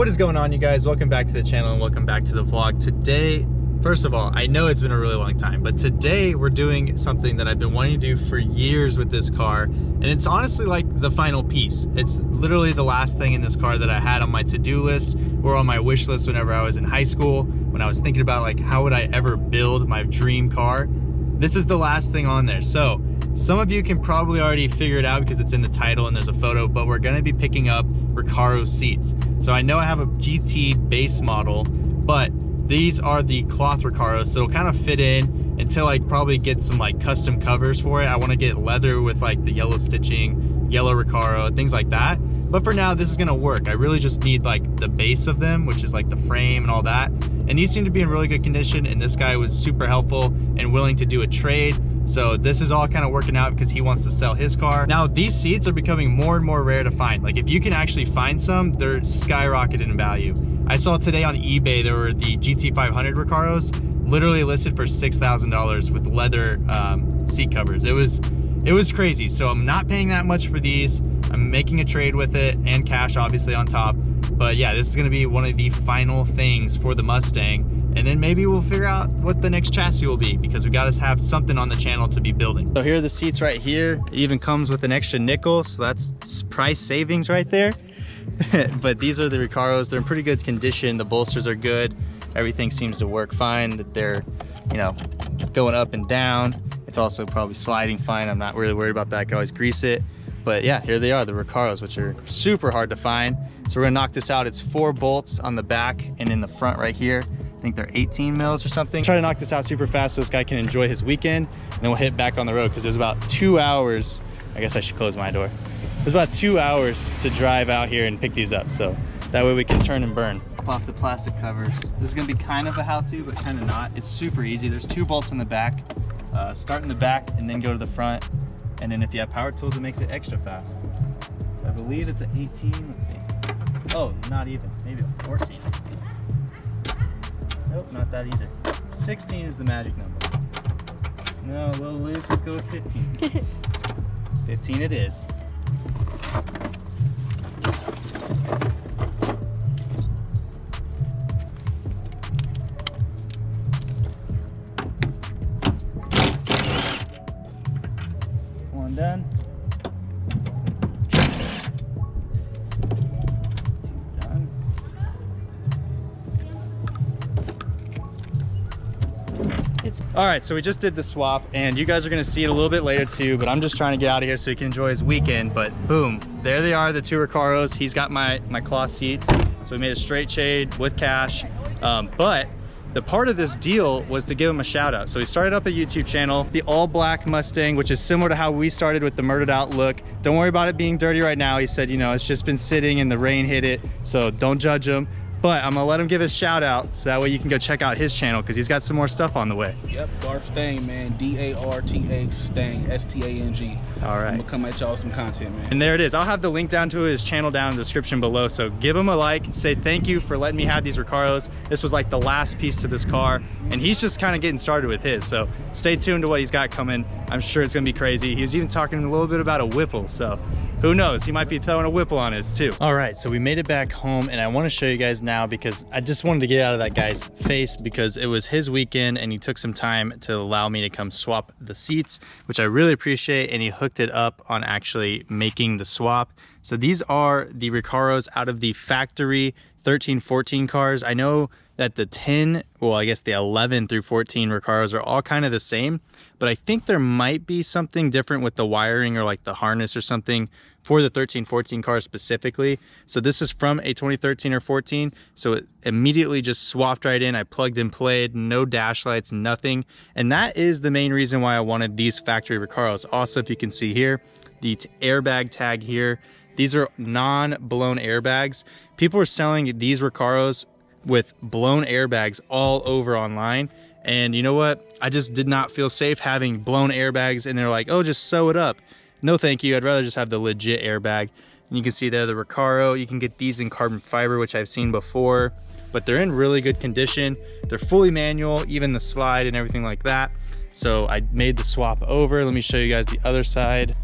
What is going on, you guys? Welcome back to the channel and welcome back to the vlog. Today, first of all, I know it's been a really long time, but today we're doing something that I've been wanting to do for years with this car, and it's honestly like the final piece. It's literally the last thing in this car that I had on my to-do list or on my wish list whenever I was in high school, when I was thinking about like how would I ever build my dream car. This is the last thing on there. So some of you can probably already figure it out because it's in the title and there's a photo, but we're gonna be picking up Recaro seats. So I know I have a GT base model, but these are the cloth Recaros, so it'll kind of fit in until I probably get some like custom covers for it. I wanna get leather with like the yellow stitching, yellow Recaro, things like that. But for now, this is gonna work. I really just need like the base of them, which is like the frame and all that. And these seem to be in really good condition, and this guy was super helpful and willing to do a trade. So this is all kind of working out because he wants to sell his car. Now these seats are becoming more and more rare to find. Like if you can actually find some, they're skyrocketed in value. I saw today on eBay, there were the GT500 Recaros literally listed for $6,000 with leather seat covers. It was crazy. So I'm not paying that much for these. I'm making a trade with it and cash obviously on top. But yeah, this is gonna be one of the final things for the Mustang. And then maybe we'll figure out what the next chassis will be, because we gotta have something on the channel to be building. So here are the seats right here. It even comes with an extra nickel, so that's price savings right there. But these are the Recaros. They're in pretty good condition. The bolsters are good. Everything seems to work fine. That they're, you know, going up and down. It's also probably sliding fine. I'm not really worried about that. I can always grease it. But yeah, here they are, the Recaros, which are super hard to find. So we're gonna knock this out. It's 4 bolts on the back and in the front right here. I think they're 18 mils or something. Try to knock this out super fast so this guy can enjoy his weekend, and then we'll hit back on the road because there's about 2 hours. I guess I should close my door. There's about 2 hours to drive out here and pick these up, so that way we can turn and burn. Pop off the plastic covers. This is gonna be kind of a how-to, but kind of not. It's super easy. There's 2 bolts in the back. Start in the back and then go to the front. And then if you have power tools, it makes it extra fast. I believe it's an 18, let's see. Oh, not even, maybe a 14. Nope, not that either. 16 is the magic number. No, a little loose, let's go with 15. 15 it is. One done. All right, so we just did the swap, and you guys are gonna see it a little bit later too, but I'm just trying to get out of here so he can enjoy his weekend. But boom, there they are, the 2 Recaros. He's got my cloth seats. So we made a straight trade with cash. But the part of this deal was to give him a shout out. So he started up a YouTube channel, the all black Mustang, which is similar to how we started with the murdered out look. Don't worry about it being dirty right now. He said, you know, it's just been sitting and the rain hit it, so don't judge him. But I'm gonna let him give his shout out so that way you can go check out his channel because he's got some more stuff on the way. Yep, Darth Stang, man. D-A-R-T-H Stang, S-T-A-N-G. All right. I'm gonna come at y'all with some content, man. And there it is. I'll have the link down to his channel down in the description below. So give him a like, say thank you for letting me have these Recaros. This was like the last piece to this car, and he's just kind of getting started with his. So stay tuned to what he's got coming. I'm sure it's gonna be crazy. He was even talking a little bit about a Whipple, so who knows? He might be throwing a Whipple on his too. All right, so we made it back home, and I want to show you guys now because I just wanted to get out of that guy's face because it was his weekend and he took some time to allow me to come swap the seats, which I really appreciate, and he hooked it up on actually making the swap. So these are the Recaros out of the factory 13, 14 cars. I know that the 10, well, I guess the 11 through 14 Recaros are all kind of the same, but I think there might be something different with the wiring or like the harness or something for the 13, 14 cars specifically. So this is from a 2013 or 14. So it immediately just swapped right in. I plugged and played, no dash lights, nothing. And that is the main reason why I wanted these factory Recaros. Also, if you can see here, the airbag tag here, these are non-blown airbags. People are selling these Recaros with blown airbags all over online. And you know what? I just did not feel safe having blown airbags, and they're like, oh, just sew it up. No, thank you. I'd rather just have the legit airbag. And you can see there the Recaro. You can get these in carbon fiber, which I've seen before, but they're in really good condition. They're fully manual, even the slide and everything like that. So I made the swap over. Let me show you guys the other side.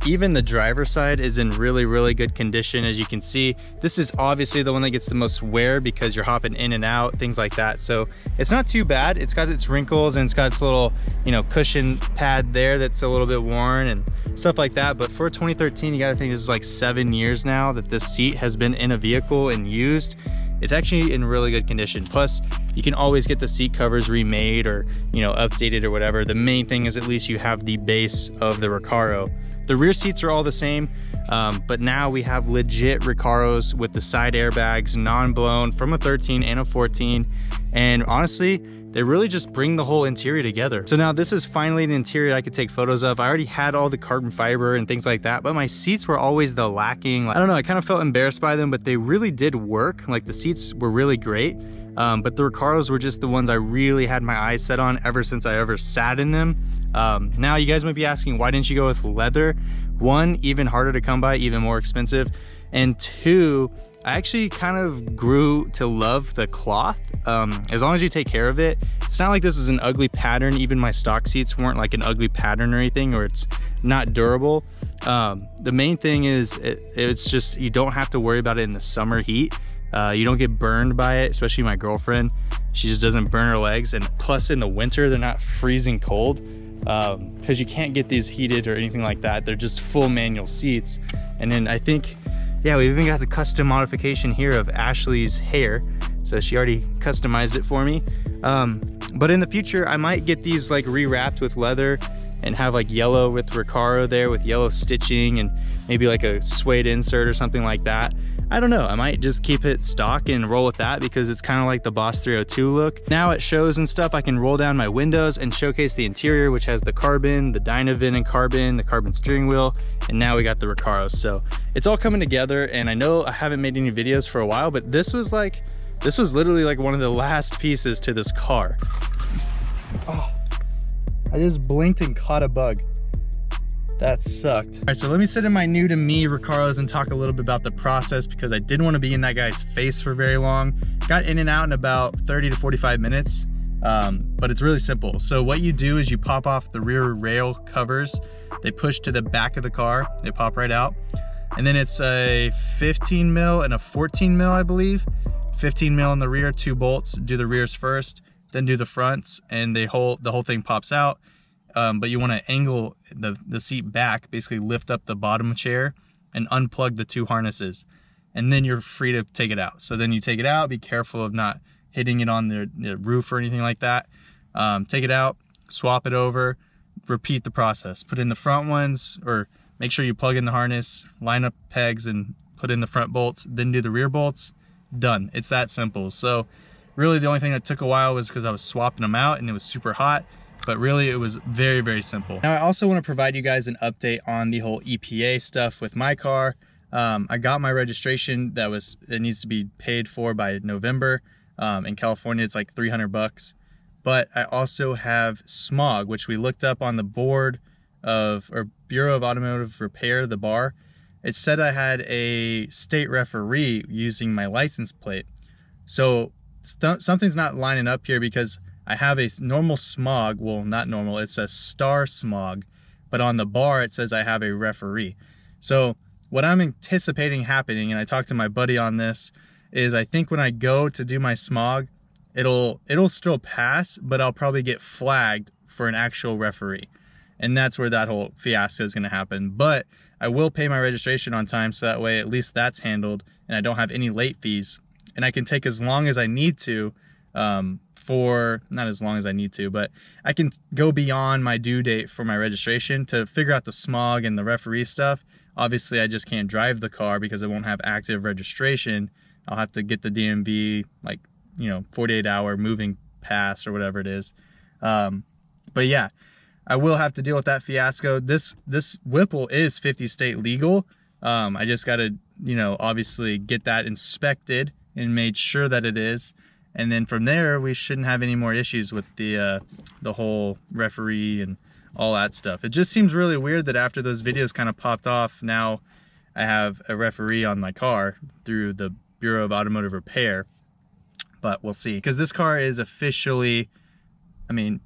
even the driver's side is in really good condition. As you can see, this is obviously the one that gets the most wear because you're hopping in and out, things like that. So it's not too bad. It's got its wrinkles and it's got its little, you know, cushion pad there that's a little bit worn and stuff like that. But for 2013, you gotta think this is like 7 years now that this seat has been in a vehicle and used. It's actually in really good condition. Plus, you can always get the seat covers remade or, you know, updated or whatever. The main thing is at least you have the base of the Recaro. The rear seats are all the same, but now we have legit Recaros with the side airbags, non-blown from a 13 and a 14. And honestly, they really just bring the whole interior together. So now this is finally an interior I could take photos of. I already had all the carbon fiber and things like that, but my seats were always the lacking. I don't know, I kind of felt embarrassed by them, but they really did work. Like the seats were really great. But the Recaros were just the ones I really had my eyes set on ever since I ever sat in them. Now you guys might be asking, why didn't you go with leather? One, even harder to come by, even more expensive. And two, I actually kind of grew to love the cloth. As long as you take care of it. It's not like this is an ugly pattern. Even my stock seats weren't like an ugly pattern or anything, or it's not durable. The main thing is it's just, you don't have to worry about it in the summer heat. You don't get burned by it, especially my girlfriend. She just doesn't burn her legs. And plus in the winter, they're not freezing cold because you can't get these heated or anything like that. They're just full manual seats. And then I think, yeah, we even got the custom modification here of Ashley's hair. So she already customized it for me. But in the future, I might get these like rewrapped with leather and have like yellow with Recaro there with yellow stitching and maybe like a suede insert or something like that. I don't know, I might just keep it stock and roll with that because it's kind of like the Boss 302 look. Now at shows and stuff, I can roll down my windows and showcase the interior, which has the carbon, the Dynavin and carbon, the carbon steering wheel, and now we got the Recaros. So it's all coming together, and I know I haven't made any videos for a while, but this was literally like one of the last pieces to this car. Oh, I just blinked and caught a bug. That sucked. All right, so let me sit in my new to me Recaros and talk a little bit about the process because I didn't want to be in that guy's face for very long. Got in and out in about 30 to 45 minutes, but it's really simple. So what you do is you pop off the rear rail covers. They push to the back of the car. They pop right out. And then it's a 15 mil and a 14 mil, I believe. 15 mil in the rear, 2 bolts. Do the rears first, then do the fronts, and the whole thing pops out. But you want to angle the seat back, basically lift up the bottom chair and unplug the 2 harnesses. And then you're free to take it out. So then you take it out, be careful of not hitting it on the roof or anything like that. Take it out, swap it over, repeat the process. Put in the front ones, or make sure you plug in the harness, line up pegs and put in the front bolts, then do the rear bolts. Done. It's that simple. So really the only thing that took a while was because I was swapping them out and it was super hot. But really it was very simple. Now I also want to provide you guys an update on the whole EPA stuff with my car. I got my registration it needs to be paid for by November. In California it's like 300 bucks. But I also have smog, which we looked up on the board of, or Bureau of Automotive Repair, the bar. It said I had a state referee using my license plate. So something's not lining up here because I have a normal smog, well, not normal, it's a star smog, but on the bar it says I have a referee. So what I'm anticipating happening, and I talked to my buddy on this, is I think when I go to do my smog, it'll still pass, but I'll probably get flagged for an actual referee. And that's where that whole fiasco is gonna happen. But I will pay my registration on time, so that way at least that's handled and I don't have any late fees. And I can take as long as I need to, not as long as I need to, but I can go beyond my due date for my registration to figure out the smog and the referee stuff. Obviously, I just can't drive the car because it won't have active registration. I'll have to get the DMV, like, 48-hour moving pass or whatever it is. But yeah, I will have to deal with that fiasco. This Whipple is 50 state legal. I just got to, obviously get that inspected and made sure that it is. And then from there, we shouldn't have any more issues with the whole referee and all that stuff. It just seems really weird that after those videos kind of popped off, now I have a referee on my car through the Bureau of Automotive Repair. But we'll see. Because this car is officially,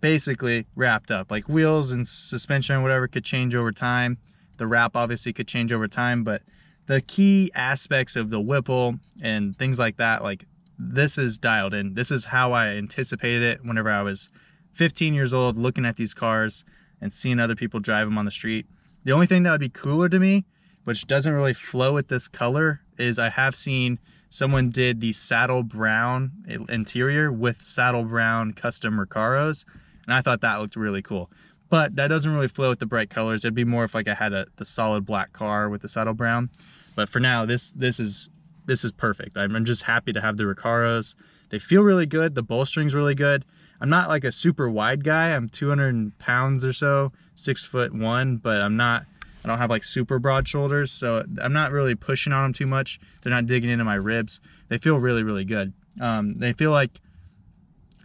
basically wrapped up. Like wheels and suspension and whatever could change over time. The wrap obviously could change over time, but the key aspects of the Whipple and things like that, like this is dialed in. This is how I anticipated it whenever I was 15 years old, looking at these cars and seeing other people drive them on the street. The only thing that would be cooler to me, which doesn't really flow with this color, is I have seen someone did the saddle brown interior with saddle brown custom Recaros, and I thought that looked really cool. But that doesn't really flow with the bright colors. It'd be more if like I had the solid black car with the saddle brown. But for now, this is perfect. I'm just happy to have the Recaros. They feel really good. The bolstering's really good. I'm not like a super wide guy. I'm 200 pounds or so, 6'1", but I don't have like super broad shoulders, so I'm not really pushing on them too much. They're not digging into my ribs. They feel really, really good. They feel like,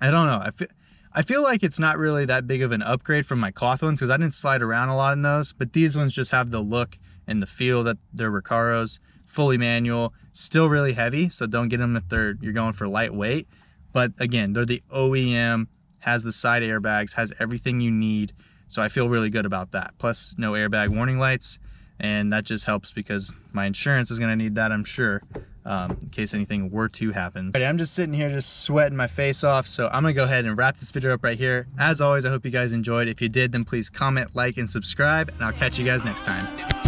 I don't know, I feel like it's not really that big of an upgrade from my cloth ones because I didn't slide around a lot in those, but these ones just have the look and the feel that they're Recaros, fully manual, still really heavy, so don't get them if you're going for lightweight. But again, they're the OEM, has the side airbags, has everything you need. So I feel really good about that. Plus no airbag warning lights, and that just helps because my insurance is gonna need that, I'm sure, in case anything were to happen. Alrighty, I'm just sitting here just sweating my face off, so I'm gonna go ahead and wrap this video up right here. As always, I hope you guys enjoyed. If you did, then please comment, like, and subscribe, and I'll catch you guys next time.